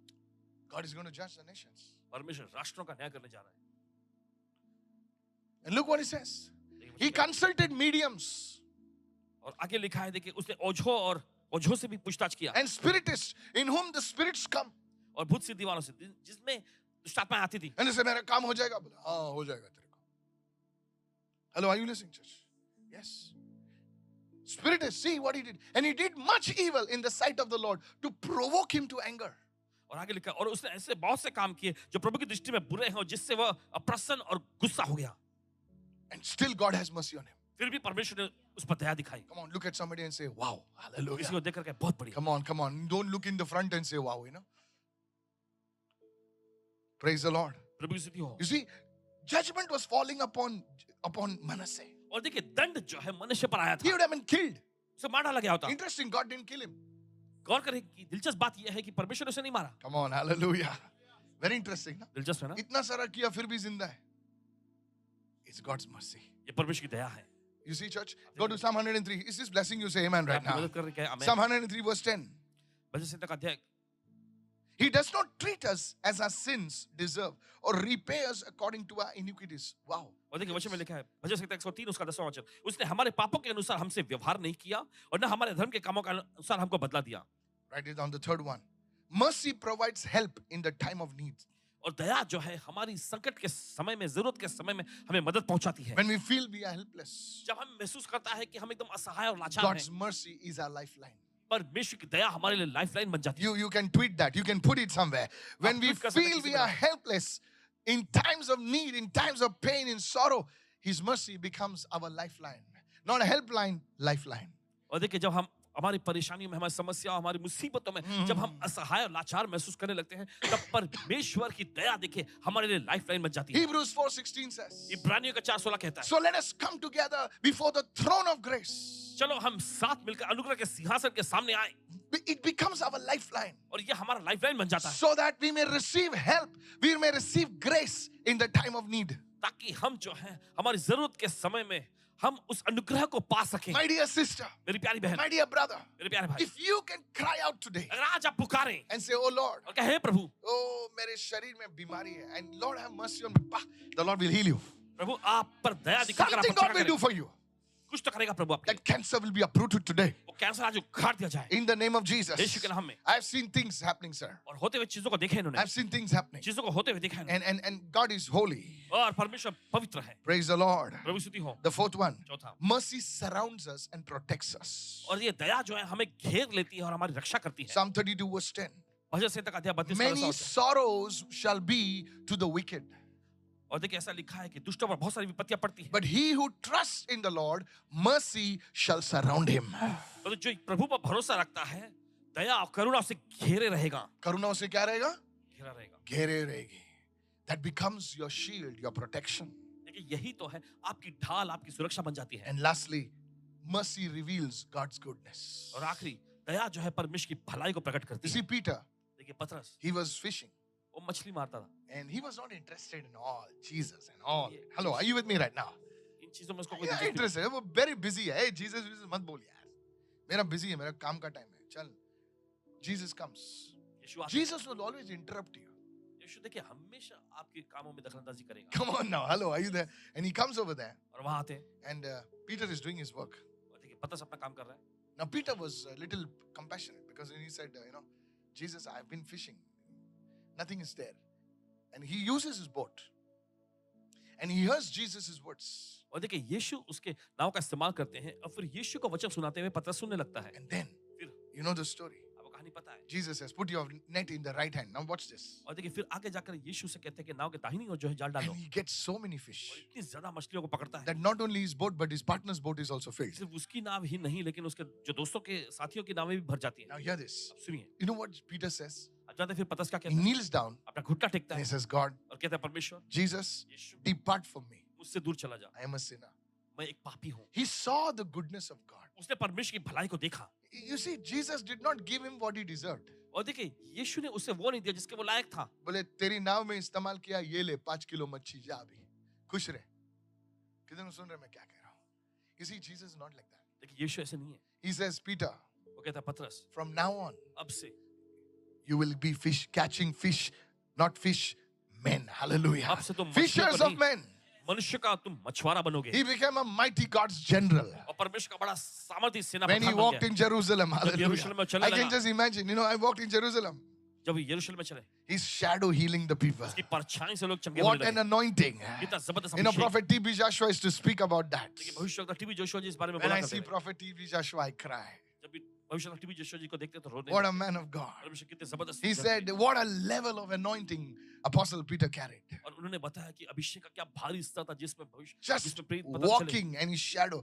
God is going to judge the nations. परमेश्वर राष्ट्रों का न्याय करने जा रहा है. And look what he says. देखिए He consulted mediums और आगे लिखा है देखिए उसने ओझों से भी पूछताछ किया. and spiritists in whom the spirits come. और भूत सिद्धि वालों से जिसमें दुष्ट आत्माएं आती थी. And he said, मेरा काम हो जाएगा. बोला, हाँ हो जाएगा तेरे को. Hello, are you listening, church? Yes. Spiritists, see what he did. And he did much evil in the sight of the Lord to provoke him to anger. और आगे लिखा और उसने ऐसे बहुत से काम किए जो प्रभु की दृष्टि में बुरे हैं और जिससे वह अप्रसन्न और गुस्सा हो गया. And still God has mercy on him. फिर भी परमेश्वर ने उस पर दया दिखाई. Come on, look at somebody and say, wow, hallelujah. किसी को देख करके बहुत बढ़िया. Come on. Don't look in the front and say, wow, you know. Praise the Lord. प्रभु की स्तुति हो. You see, judgment was falling upon Manasseh. और देखिए दंड जो है मनुष्य पर आया He था. would have been killed. उसे मार डाला गया होता. Interesting, God didn't kill him. गौर करें कि दिलचस्प बात यह है कि परमेश्वर ने उसे नहीं मारा. Come on, hallelujah. Very interesting. Na? दिलचस्प है ना. इतना सारा किया फिर भी जिंदा है. It's God's mercy. ये परमेश्वर की दया है. You see, church? Go to Psalm 103. Is this blessing you? Say amen right आपकी now. मदद कर रहे हैं. Psalm आमीन. 103 verse 10. भजन संहिता का अध्याय He does not treat us as our sins deserve or repay us according to our iniquities. Wow. और देखिए वचन में लिखा है भजन संहिता 103 उसका 10वां वचन. उसने हमारे पापों के अनुसार हमसे व्यवहार नहीं किया और न हमारे धर्म के कामों के अनुसार हमको बदला दिया. Write it down, the third one. Mercy provides help in the time of need. और दया जो है हमारी संकट के समय में जरूरत के समय में हमें मदद पहुंचाती है. When we feel we are helpless, जब हम महसूस करता है कि हम एकदम असहाय और लाचार God's हैं, mercy is our lifeline. परमेश्वर की दया हमारे लिए लाइफलाइन बन जाती है. You can tweet that. You can put it somewhere. When आप we tweet कर सकते हैं feel किसी we पे are डाल. helpless in times of need, in times of pain, in sorrow, His mercy becomes our lifeline. Not a helpline, lifeline. और देखिए जब हम हमारी परेशानियों में हमारी समस्याओं हमारी मुसीबतों में जब हम असहाय और लाचार महसूस करने लगते हैं तब परमेश्वर की दया देखिए हमारे लिए लाइफलाइन बन जाती है. Hebrews 4:16 says, इब्रानियों का 4:16 कहता है so let us come together before the throne of grace. चलो हम साथ मिलकर अनुग्रह के सिंहासन के सामने आए It becomes our lifeline और ये हमारा लाइफलाइन बन जाता है so that we may receive help, we may receive grace in the time of need. ताकि हम जो है हमारी जरूरत के समय में हम उस अनुग्रह को पा सकें। My dear sister, मेरी प्यारी बहन, my dear brother, मेरे प्यारे भाई, if you can cry out today अगर आज आप पुकारें and say, oh Lord, और कहें प्रभु, oh मेरे शरीर में बीमारी है, and Lord have mercy on me, the Lord will heal you. प्रभु आप पर दया दिखाकर आप Something God will करें। do for you. कुछ तो करेगा प्रभु आपके That cancer will be uprooted today वो कैंसर आज उखाड़ दिया जाए in the name of Yeshu Jesus. के नाम में। I've seen things happening, sir. और होते हुए चीजों को देखे इन्होंने, I've seen things happening, चीजों को होते हुए देखा इन्होंने। and God is holy. और परमेश्वर पवित्र है। Praise the Lord. प्रभु स्तुति हो। The fourth one, चौथा, mercy surrounds us and protects us. और ये दया जो है हमें घेर लेती है और हमारी रक्षा करती है। Psalm 32 verse 10. भजन संहिता का अध्याय 32 Many sorrows shall be to the wicked, और देखिए ऐसा लिखा है कि दुष्टों पर बहुत सारी विपत्तियां पड़ती हैं, but he who trusts in the Lord, mercy shall surround him. तो जो प्रभु पर भरोसा रखता है दया और करुणा उसे घेरे रहेगा, करुणा उसे क्या रहेगा? घेरा रहेगा। घेरे रहेगी. That becomes your shield, your protection. देखिए यही तो है आपकी ढाल, आपकी सुरक्षा बन जाती है। And lastly, mercy reveals God's goodness. और आखिरी दया जो है परमेश्वर की भलाई को प्रकट करती You है। see, Peter, देखिए पतरस he was fishing वो मछली मारता था, and he was not interested in all Jesus and all. Hello, are you with me right now? इन चीजों में उसको कोई Yeah, दिलचस्पी नहीं। interested. वो very busy है. Hey, Jesus मत बोल यार. मेरा busy है, मेरा काम का time है. चल. Jesus comes. यीशु आता है। Jesus will always interrupt you. यीशु देखिए हमेशा आपके कामों में दखलंदाजी करेगा। Come on now. Hello, are you there? And he comes over there और वहां आते हैं and Peter is doing his work. और देखिए पतरस अपना काम कर रहा है। Now Peter was a little compassionate because he said, Jesus, I've been fishing. Nothing is there. And he uses his boat. And he hears Jesus' words. और देखिए यीशु उसके नाव का इस्तेमाल करते हैं और फिर यीशु को वचन सुनाते हुए पतरस सुनने लगता है। And then, फिर you know the story. आपको कहानी पता है। Jesus says, put your net in the right hand. Now watch this. और देखिए फिर आगे जाकर यीशु से कहते हैं कि नाव के दाहिनी ओर जो है जाल डालो। And he gets so many और fish इतनी ज्यादा मछलियों को पकड़ता है। that not only his boat, but his partner's boat is also filled. सिर्फ उसकी नाव ही नहीं लेकिन उसके जो दोस्तों के साथियों की नावें भी भर जाती हैं। Now hear this. अब सुनिए, You know what Peter says? अब जानते हैं फिर पतरस क्या He कहता है? kneels down अपना घुटना टेकता and he है says, God, और कहता है परमेश्वर Jesus, Yeshu depart from me. मुझसे दूर चला जा, I am a sinner. मैं एक पापी हूँ। He saw the goodness of God. उसने परमेश्वर की भलाई को देखा You see, Jesus did not give him what he deserved. और देखिए यीशु ने उसे वो नहीं दिया जिसके वो लायक था। बोले तेरी नाव में इस्तेमाल किया, ये ले 5 किलो मच्छी, जा अभी खुश रहे. कितने सुन रहे मैं क्या कह रहा हूँ? You see, Jesus is not like that. देखिए यीशु ऐसे नहीं है। He says, Peter, वो कहता है पतरस from now on, अब से you will be catching fish, not fish men. Hallelujah. अब से तुम Fishers मछलियों of को men. मनुष्य का तुम मछुआरा बनोगे। He became a mighty God's general. और परमेश्वर का बड़ा सामर्थी सेना When he प्रधान बन walked गया। in Jerusalem, यरूशलेम में hallelujah. चलने I can लगा। just imagine, I walked in Jerusalem. जब वो यरूशलेम में चले His shadow healing the people. उसकी परछाई से लोग चंगे What होने an लगे। anointing. कितना जबरदस्त You know, Abhishek. Prophet T.B. Joshua used to speak about that. देखिए भविष्यवक्ता टीबी जोशुआ जी इस बारे में When बोला I करते see थे। Prophet T.B. Joshua, I cry. जब भी भविष्यवक्ता टीबी जोशुआ जी को देखते तो रोने What लगते। a man of God. परमेश्वर कितने जबरदस्त He व्यक्ति said, हैं। what a level of anointing Apostle Peter carried. और उन्होंने बताया कि अभिषेक का क्या भारी स्तर था जिसमें भविष्य Just जिसमें प्रेरित पता चले। walking and his shadow.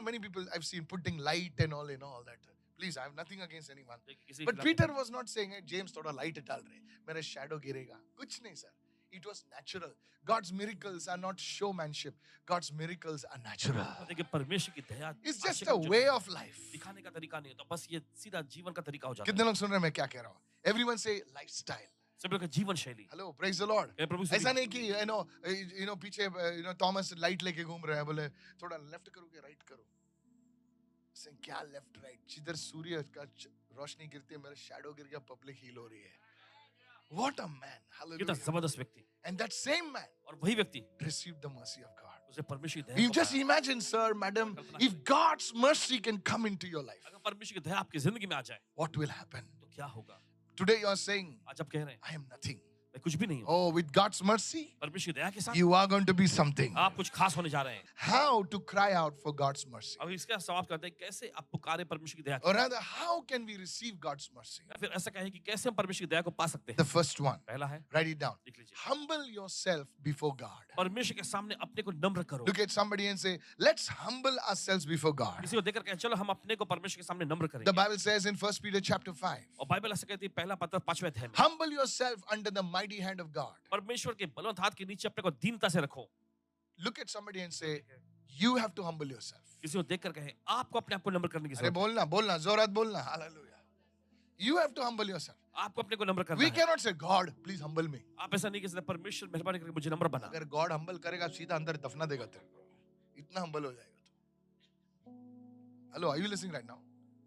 Many people I've seen putting light and all, all that. Please, I have nothing against anyone. किसी के But खिलाफ- Peter was not saying, hey, James, थोड़ा light डाल रहे, मेरा shadow गिरेगा. कुछ नहीं, sir. It was natural. God's miracles are not showmanship. God's miracles are natural. देखिए परमेश्वर की दया It's just आशिक a जो way of life. दिखाने का तरीका नहीं होता, बस ये सीधा जीवन का तरीका हो जाता कितने लोग सुन रहे हैं मैं क्या कह रहा हूँ? Everyone say lifestyle. है। सब लोग का जीवन शैली। Hello, praise the Lord. ए प्रभु ऐसा स्तुति। नहीं कि पीछे थॉमस लाइट लेके घूम रहा है, बोले थोड़ा लेफ्ट करोगे राइट करो. Saying, क्या लेफ्ट राइट, जिधर सूर्य का रोशनी गिरती है मेरा शैडो गिर गया, पब्लिक हील हो रही है. What a man. कितना Hallelujah. जबरदस्त व्यक्ति। And that same man और वही व्यक्ति received the mercy of God. उसे परमेश्वर की दया You को just पाया। imagine, sir, madam, if God's mercy can come into your life, अगर परमेश्वर की दया आपकी जिंदगी में आ जाए what will happen? तो क्या होगा? Today you are saying, आज आप कह रहे हैं I am nothing. मैं कुछ भी नहीं हूँ। Oh, with God's mercy, परमेश्वर की दया के साथ you are going to be something. आप कुछ खास होने जा रहे हैं। How to cry out for God's mercy? अब इसका समाप्त करते हैं, कैसे आप पुकारे परमेश्वर की दया को? Or rather, how can we receive God's mercy? या फिर ऐसा कहें कि कैसे हम परमेश्वर की दया को पा सकते हैं? The first one, पहला है, write it down. लिख लीजिए, Humble yourself before God. परमेश्वर के सामने अपने को नम्र करो। Look at somebody and say, let's humble ourselves before God. किसी को देखकर कहें चलो हम अपने को परमेश्वर के सामने नम्र करें। The Bible says in 1 Peter chapter 5, और बाइबल ऐसा कहती है पहला पत्र 5वें अध्याय में, humble yourself under the mighty hand of God. परमेश्वर के बलवंत हाथ के नीचे अपने को दीनता से रखो। Look at somebody and say, You have to humble yourself. किसी को देखकर कहें आपको अपने आप को नम्र करने की अरे जरूरत है। बोलना बोलना जोरात बोलना. Hallelujah. You have to humble yourself. आपको अपने को नम्र करना We है। cannot say, God, please humble me. आप ऐसा नहीं कह सकते परमेश्वर मेहरबानी करके मुझे नम्र बना। अगर God humble करेगा सीधा अंदर दफना देगा तेरे को. इतना humble हो जाएगा तू. Hello, are you listening right now?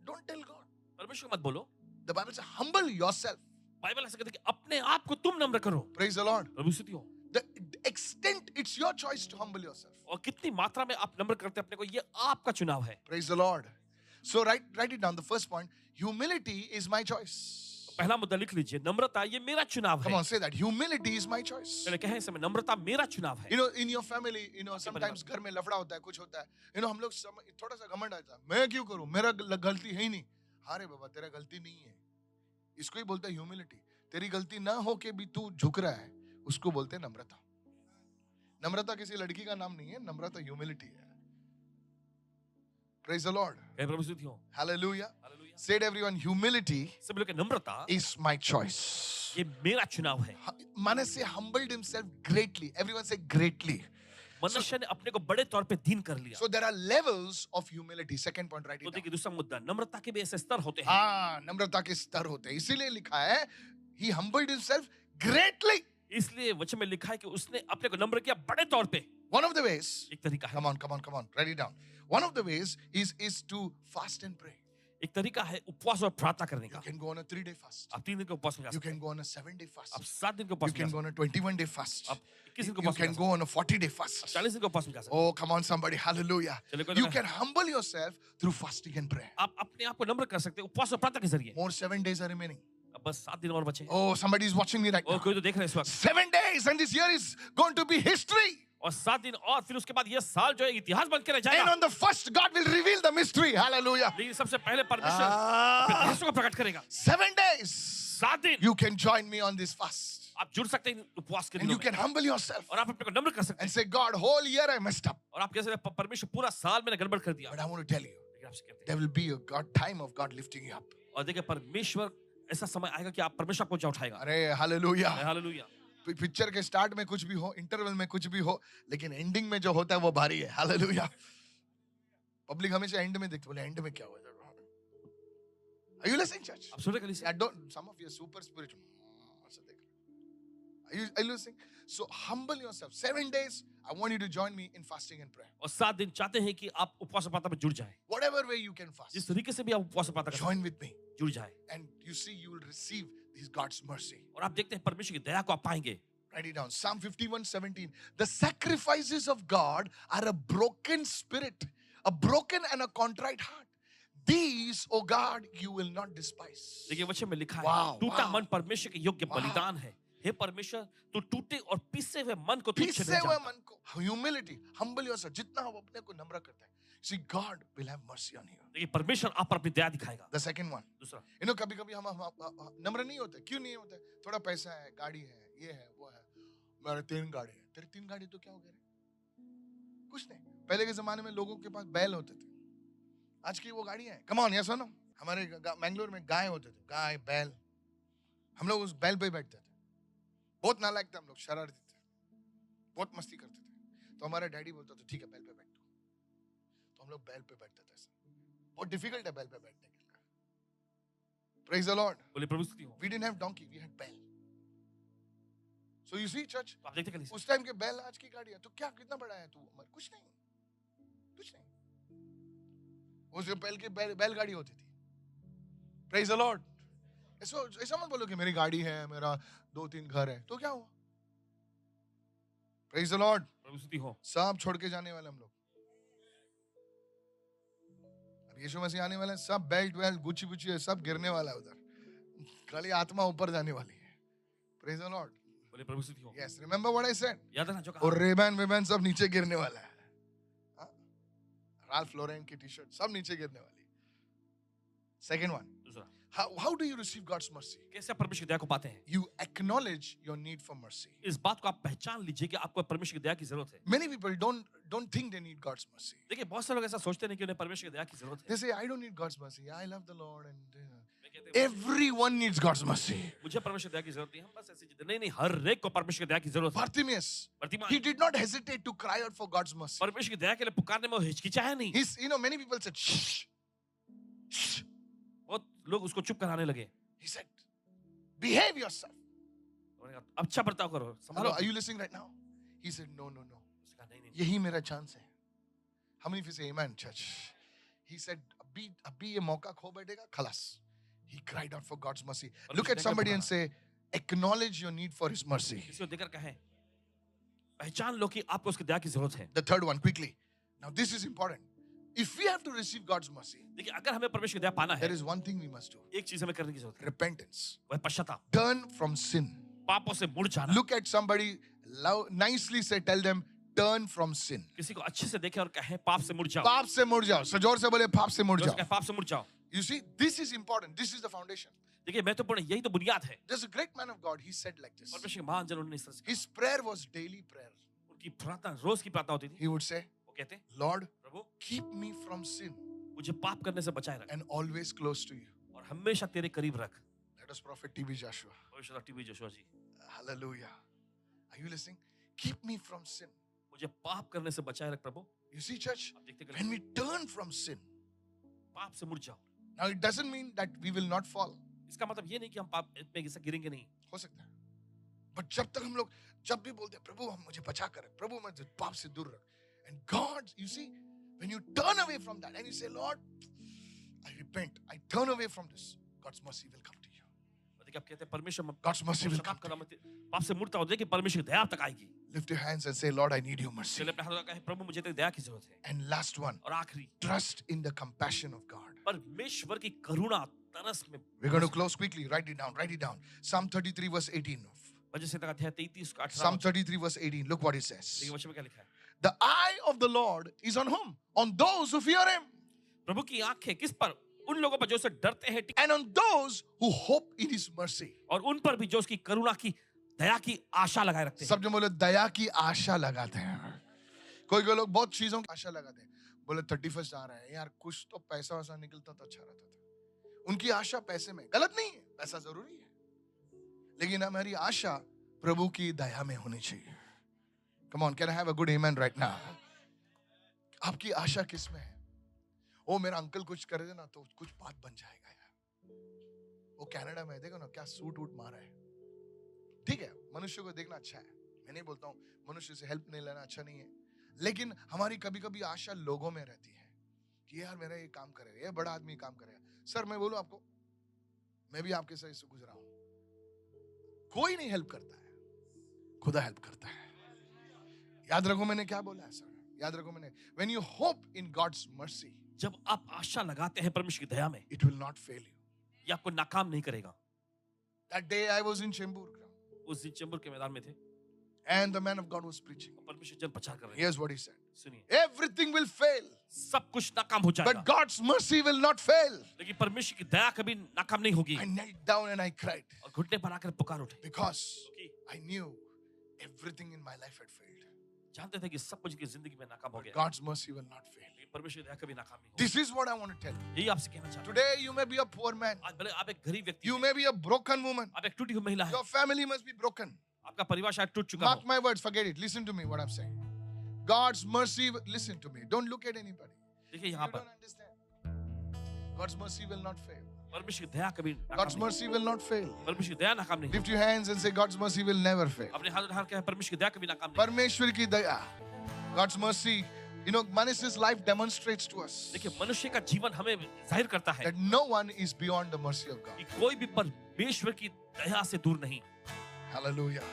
Don't tell God. परमेश्वर को मत बोलो। The Bible says, humble yourself. Bible ऐसा कहता है कि अपने आप को तुम नम्र करो। Praise the Lord. प्रभु स्तुति हो। The extent, it's your choice to humble yourself. और कितनी मात्रा में आप नम्र करते हैं अपने को, ये आपका चुनाव है। Praise the Lord. So write it down. The first point, humility is my choice. पहला मुद्दा लिख लीजिए, नम्रता ये मेरा चुनाव Come है। on, say that. Humility is my choice. पहले कहें समय नम्रता मेरा चुनाव है। You know, in your family, you know, sometimes घर में लफड़ा होता है, कुछ होता है. You know, हम लोग थोड़ा सा घमंड आता है. मैं क्यों करूं? मेरा गलती है ही नहीं. हाँ रे बाबा, तेरा गलती नहीं है. इसको ही बोलते हैं ह्यूमिलिटी. तेरी गलती ना हो के भी तू झुक रहा है, उसको बोलते हैं नम्रता. नम्रता किसी लड़की का नाम नहीं है, नम्रता ह्यूमिलिटी है. Praise the Lord. हे प्रभु स्तुति हो। Hallelujah. Hallelujah. Said everyone, humility सब लोग के नम्रता is my choice. ये मेरा चुनाव है। Manasseh humbled himself greatly. Everyone say greatly. मनुष्य ने अपने को बड़े तौर पे दीन कर लिया। So there are levels of humility. Second point, write तो it down. देखिए दूसरा मुद्दा, नम्रता के भी ऐसे स्तर होते हैं। हाँ, नम्रता के स्तर होते हैं. इसीलिए लिखा है, he humbled himself greatly. इसलिए वचन में लिखा है कि उसने अपने को नम्र किया बड़े तौर पे। One of the ways, एक तरीका है, come on, write it down. One of the ways is to fast and pray. एक तरीका है उपवास और प्रार्थना करने You का। can go on a 3-day fast. आप 3 दिन के उपवास में जा You सकते can हैं। go on a 7-day fast. आप 7 दिन के You उपवास में can जा go on a 21-day fast. सकते हैं। आप 21 दिन के You उपवास में can जा go on a 40-day सकते fast. हैं। 40 दिन के उपवास में जा सकते Oh, come on, somebody, hallelujah. चलिए, कोई You तो can humble yourself through fasting and prayer. हैं। आप अपने आप को नम्र कर सकते हैं उपवास और प्रार्थना के जरिए। More 7 days are remaining. अब बस 7 दिन और बचे हैं। Oh, somebody is watching me right और now. कोई तो देख रहे हैं इस वक्त। 7 days, and this year is going to be history. और 7 दिन और फिर उसके बाद ये साल जो है इतिहास बन के रह And जाएगा। on the first, God will reveal the mystery. Hallelujah. लेकिन सबसे पहले परमेश्वर अपने Ah, रहस्य को प्रकट करेगा। 7 days. 7 दिन You can join me on this fast. आप जुड़ सकते हैं उपवास के And दिनों you में। can humble yourself और आप अपने को नम्र कर सकते and हैं। say, God, whole year I messed up. और आप कह सकते हैं परमेश्वर पूरा साल मैंने गड़बड़ कर दिया। But I want to tell you, लेकिन आपसे कहते हैं there will be a time of God lifting you up. और देखिए परमेश्वर ऐसा समय आएगा कि आप परमेश्वर को ऊंचा उठाएगा। अरे hallelujah. हालेलुया। पिक्चर के स्टार्ट में कुछ भी हो, इंटरवल में कुछ भी हो, लेकिन एंडिंग में जो होता है वो भारी है. हालेलुया. पब्लिक हमेशा एंड में देखते, बोले एंड में क्या होगा. Are you listening, church? आप सुन रहे हैं? I don't. Some of you are super spiritual. ऐसा देख रहे. Are you listening? So humble yourself. 7 days. I want you to join me in fasting and prayer. और 7 दिन चाहते हैं कि आप उपवास और प्रार्थना में जुड़ जाएं। Whatever way you can fast, जिस तरीके से भी आप उपवास और प्रार्थना कर सकते join with me, हैं, जुड़ जाएं। and you see you will receive this God's mercy. और आप देखते हैं परमेश्वर की दया को आप पाएंगे। Write it down. Psalm 51:17. The sacrifices of God are a broken spirit, a broken and a contrite heart. These, O God, you will not despise. देखिए वचन में लिखा Wow, है टूटा wow. मन परमेश्वर के योग्य Wow. बलिदान है। हे परमेश्वर तू टूटे और पिसे हुए मन को तुच्छ पीसे नहीं हुए जानता। मन को, humility, humble yourself. जितना हम अपने को नम्र करते हैं, see God will have mercy on you. देखिए परमेश्वर आप पर अपनी दया दिखाएगा। The second one. दूसरा, You know, कभी-कभी हम नम्र नहीं होते. क्यों नहीं होते? थोड़ा पैसा है, गाड़ी है, ये है, वो है. मेरे 3 गाड़ी है. तेरे 3 गाड़ी तो क्या हो गया रे? कुछ नहीं. पहले के जमाने में लोगों के पास बैल होते थे. आज की वो गाड़ी है. Come on, yes or no? हमारे मैंगलोर में गाय होते थे. गाय, बैल. हम लोग उस बैल पे बैठते थे. बहुत नालायक थे हम लोग, शरारती थे. बहुत मस्ती करते थे. तो हमारा डैडी बोलता था, ठीक है बैल पे बैठ तू. तो हम लोग बैल पे बैठते थे. बहुत डिफिकल्ट है बैल पे बैठने के लिए. Praise the Lord. बोले प्रभु स्तुति हो। We didn't have donkey, we had बैल. So you see, church, आप देखते हैं उस टाइम के बैल आज की गाड़ी है. तो क्या कितना बड़ा है तू? कुछ नहीं, कुछ नहीं. उस बैल की बैलगाड़ी होती थी. Praise the Lord. ऐसा मत बोलो कि मेरी गाड़ी है, मेरा 2-3 घर है. तो क्या हुआ? Praise the Lord. प्रभु स्तुति हो। सब छोड़ के जाने वाले हम लोग. अब यीशु मसीह आने वाले हैं, सब बेल्ट वेल्ट गुच्ची गुच्ची है, सब गिरने वाला है उधर. खाली आत्मा ऊपर जाने वाली है. Praise the Lord. बोले प्रभु स्तुति हो। Yes, remember what I said? याद है ना जो और कहा? रेबैन वेबैन सब नीचे गिरने वाला है. राल्फ लॉरेन की टी-शर्ट सब नीचे गिरने वाली है. Second one, दूसरा, How do you receive God's mercy? कैसे आप परमेश्वर की दया को पाते हैं? You acknowledge your need for mercy. इस बात को आप पहचान लीजिए कि आपको परमेश्वर की दया की जरूरत है। Many people don't think they need God's mercy. देखिए बहुत से लोग ऐसा सोचते नहीं कि उन्हें परमेश्वर की दया की जरूरत है। They say, I don't need God's mercy. I love the Lord. And वे कहते हैं, everyone needs God's mercy. मुझे परमेश्वर की दया की जरूरत नहीं, हम बस ऐसे जीते। नहीं नहीं, हर एक को परमेश्वर की दया की जरूरत है। Bartimaeus, Pratima he did not hesitate to cry out for God's mercy. परमेश्वर की दया के लिए पुकारने में वो हिचकिचाया नहीं। He's, many people said, shh, shh. बहुत लोग उसको चुप कराने लगे। He said, behave yourself. उन्होंने कहा, अब अच्छा बर्ताव करो, Hello, संभालो। are you listening right now? He said, no. उसने कहा, नहीं नहीं, यही मेरा chance है. How many of you say amen, church? He said, अभी ये मौका खो बैठेगा, खलास. He cried out for God's mercy. Look at somebody and say, acknowledge your need for His mercy. किसी को देकर कहें, पहचान लो कि आपको उसकी दया की जरूरत है। The third one, quickly. Now this is important. If we have to receive God's mercy, देखिए अगर हमें परमेश्वर की दया पाना है, there is one thing we must do. एक चीज हमें करने की जरूरत है, Repentance. वह पश्चाताप। Turn from sin. पापों से मुड़ जाना। Look at somebody, nicely say, tell them, turn from sin. किसी को अच्छे से देखे और कहे पाप से मुड़ जाओ। पाप से मुड़ जाओ. सजोर से बोले पाप से मुड़ उससे जाओ. कहे, पाप से मुड़ जाओ। You see, this is important. This is the foundation. देखिए महत्वपूर्ण यही तो बुनियाद है। There's a great man of God. He said like this. परमेश्वर के महान जन उन्होंने इस तरह से His prayer was daily prayer. उनकी प्रार्थना रोज की प्रार्थना होती थी। He would say, वो कहते हैं, Lord, Prabhu keep me from sin मुझे पाप करने से बचाए रख and always close to you. और हमेशा तेरे करीब रख। That was Prophet T.B. Joshua. भविष्य TB Joshua ji, Hallelujah. Are you listening? Keep me from sin. मुझे पाप करने से बचाए रख प्रभु। You see, church, आप देखते when करें we turn from sin, पाप से मुड़ जाओ। now it doesn't mean that we will not fall. इसका मतलब ये नहीं कि हम पाप में ऐसा गिरेंगे नहीं। हो सकता है. But जब तक हम लोग जब भी बोलते हैं प्रभु हम मुझे बचा कर रख, प्रभु मुझे पाप से दूर रख, and God, you see, when you turn away from that and you say, Lord, I repent, I turn away from this, God's mercy will come to you. देखिए आप कहते हैं परमेश्वर God's mercy will come पाप to करना you. मत, पाप से मुड़ता हो देखिए परमेश्वर की दया आप तक आएगी। Lift your hands and say, Lord, I need your mercy. चलिए अपने हाथों का कहें, प्रभु मुझे तेरी दया की जरूरत है। And last one, और आखिरी, trust in the compassion of God. परमेश्वर की करुणा तरस में। We're going to close quickly. Write it down. Write it down. Psalm 33 verse 18. वजह से तक अध्याय 33 का 18। Psalm 33 verse 18. Look what it says. देखिए वचन में क्या लिखा है? The eye of the Lord is on whom? On those who fear Him. प्रभु की आंखें किस पर? उन लोगों पर जो उससे डरते हैं And on those who hope in His mercy. और उन पर भी जो उसकी करुणा की दया की आशा लगाए रखते हैं। सब जो बोले दया की आशा लगाते हैं. कोई कोई लोग बहुत चीजों की आशा लगाते हैं. बोले 31 आ रहा है यार, कुछ तो पैसा वैसा निकलता तो अच्छा रहता था. उनकी आशा पैसे में, गलत नहीं है, पैसा जरूरी है, लेकिन हमारी आशा प्रभु की दया में होनी चाहिए. Come on, can I have a good amen right now? आपकी आशा किस में है? ओ मेरा अंकल कुछ कर दे ना तो कुछ बात बन जाएगा यार. वो कनाडा में देखो ना क्या सूट वूट मारा है. ठीक है, मनुष्य को देखना अच्छा है, मैं नहीं बोलता हूँ मनुष्य से हेल्प नहीं लेना अच्छा नहीं है, लेकिन हमारी कभी कभी आशा लोगों में रहती है कि यार मेरा ये काम करेगा, ये बड़ा आदमी काम करेगा. सर मैं बोलूं आपको, मैं भी आपके साथ इससे गुजरा हूं. कोई नहीं हेल्प करता है, खुदा हेल्प करता है. याद रखो मैंने क्या बोला है सर, याद रखो मैंने, when you hope in God's mercy, जब आप आशा लगाते हैं परमेश्वर की दया में, it will not fail you. ये आपको नाकाम नहीं करेगा। That day I was in Chembur ground उस दिन चेंबूर के मैदान में थे and the man of God was preaching. और परमेश्वर जन प्रचार कर रहे थे। Here's what he said. सुनिए, Everything will fail, सब कुछ नाकाम हो जाएगा, but God's mercy will not fail. लेकिन परमेश्वर की दया कभी नाकाम नहीं होगी। I knelt down and I cried और घुटने पर आकर पुकार उठे, because क्योंकि I knew everything in my life had failed. जानते थे कि सब कुछ की जिंदगी में नाकाम हो गया, God's mercy will not fail. लेकिन परमेश्वर की दया कभी नाकाम नहीं होगी। This is what I want to tell you. यही आपसे कहना चाहता हूँ। Today you may be a poor man. आज भले आप एक गरीब व्यक्ति You हैं, may be a broken woman. आप एक टूटी हुई महिला है, Your family must be broken. आपका परिवार शायद टूट चुका Mark हो। my words, forget it. Listen to me what I'm saying. God's mercy, listen to me. Don't look at anybody. देखिए You यहाँ don't पर understand. God's mercy will not fail. परमेश्वर की दया कभी नाकाम God's नहीं, mercy will not fail. परमेश्वर की दया नाकाम नहीं। Lift your hands and say, God's mercy will never fail. अपने हाथ उठा के परमेश्वर की दया कभी नाकाम नहीं। परमेश्वर की दया. God's mercy, you know, Manas's life demonstrates to us देखिए मनुष्य का जीवन हमें जाहिर करता है that no one is beyond the mercy of God. कि कोई भी परमेश्वर की दया से दूर नहीं। Hallelujah.